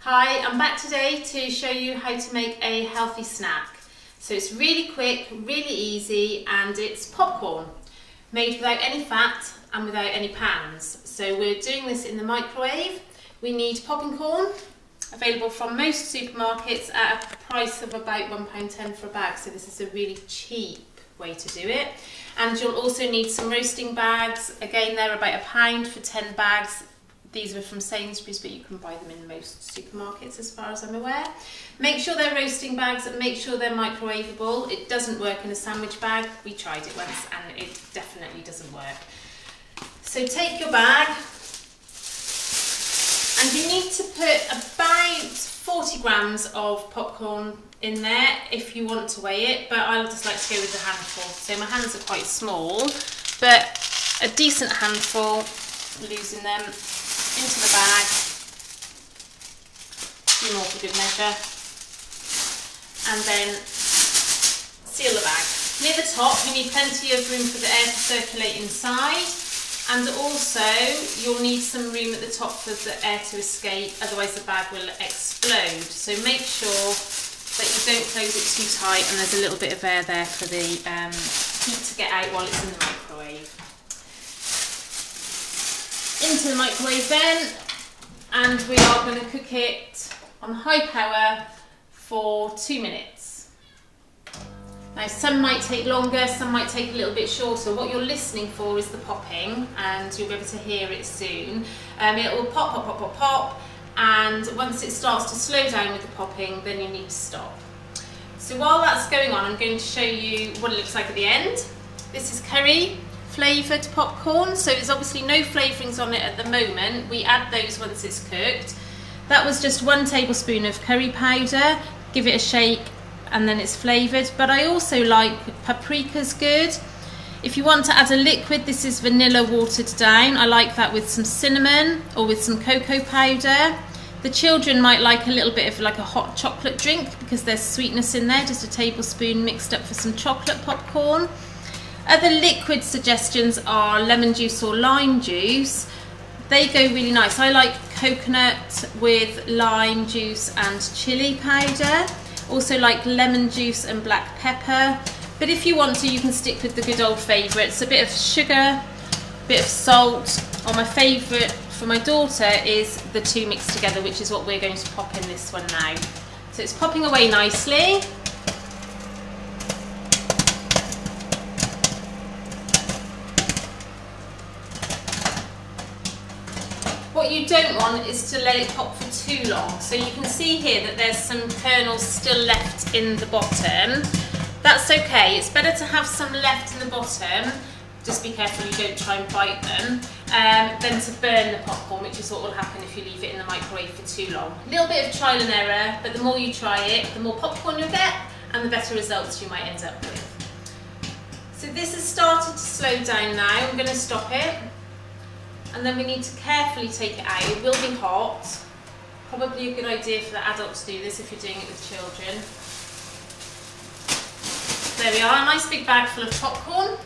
Hi, I'm back today to show you how to make a healthy snack. So it's really quick, really easy, and it's popcorn made without any fat and without any pans. So we're doing this in the microwave. We need popping corn, available from most supermarkets at a price of about £1.10 for a bag. So this is a really cheap way to do it. And you'll also need some roasting bags. Again, they're about £1 for 10 bags. These are from Sainsbury's, but you can buy them in most supermarkets as far as I'm aware. Make sure they're roasting bags and make sure they're microwavable. It doesn't work in a sandwich bag. We tried it once and it definitely doesn't work. So take your bag and you need to put about 40 grams of popcorn in there if you want to weigh it, but I just like to go with a handful. So my hands are quite small, but a decent handful, losing them into the bag, a few more for good measure, and then seal the bag. Near the top you need plenty of room for the air to circulate inside, and also you'll need some room at the top for the air to escape, otherwise the bag will explode. So make sure that you don't close it too tight and there's a little bit of air there for the heat to get out while it's in the microwave. Into the microwave then, and we are going to cook it on high power for 2 minutes. Now some might take longer, some might take a little bit shorter. What you're listening for is the popping, and you'll be able to hear it soon. It will pop, pop, pop, pop, pop, and once it starts to slow down with the popping, then you need to stop. So while that's going on, I'm going to show you what it looks like at the end. This is curry flavoured popcorn, so there's obviously no flavourings on it at the moment. We add those once it's cooked. That was just 1 tablespoon of curry powder. Give it a shake and then it's flavoured, but I also like paprika's good. If you want to add a liquid, this is vanilla watered down. I like that with some cinnamon or with some cocoa powder. The children might like a little bit of like a hot chocolate drink because there's sweetness in there, just a tablespoon mixed up for some chocolate popcorn. Other liquid suggestions are lemon juice or lime juice. They go really nice. I like coconut with lime juice and chili powder. Also like lemon juice and black pepper. But if you want to, you can stick with the good old favourites. A bit of sugar, a bit of salt, or my favourite for my daughter is the two mixed together, which is what we're going to pop in this one now. So it's popping away nicely. What you don't want is to let it pop for too long. So you can see here that there's some kernels still left in the bottom. That's okay, it's better to have some left in the bottom, just be careful you don't try and bite them, than to burn the popcorn, which is what will happen if you leave it in the microwave for too long. A little bit of trial and error, but the more you try it, the more popcorn you'll get and the better results you might end up with. So this has started to slow down now. I'm going to stop it. And then we need to carefully take it out. It will be hot. Probably a good idea for the adults to do this if you're doing it with children. There we are, a nice big bag full of popcorn.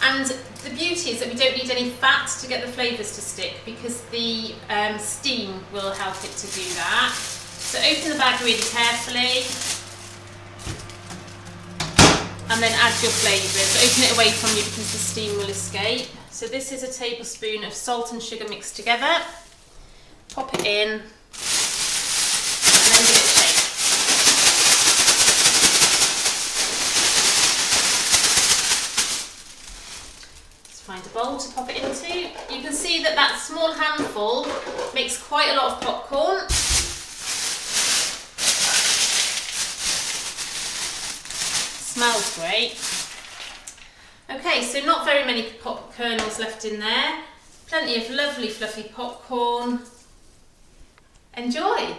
And the beauty is that we don't need any fat to get the flavours to stick because the steam will help it to do that. So open the bag really carefully and then add your flavours. Open it away from you because the steam will escape. So this is a tablespoon of salt and sugar mixed together. Pop it in and then give it a shake. Let's find a bowl to pop it into. You can see that that small handful makes quite a lot of popcorn. Smells great. Okay, so not very many pop kernels left in there. Plenty of lovely fluffy popcorn. Enjoy!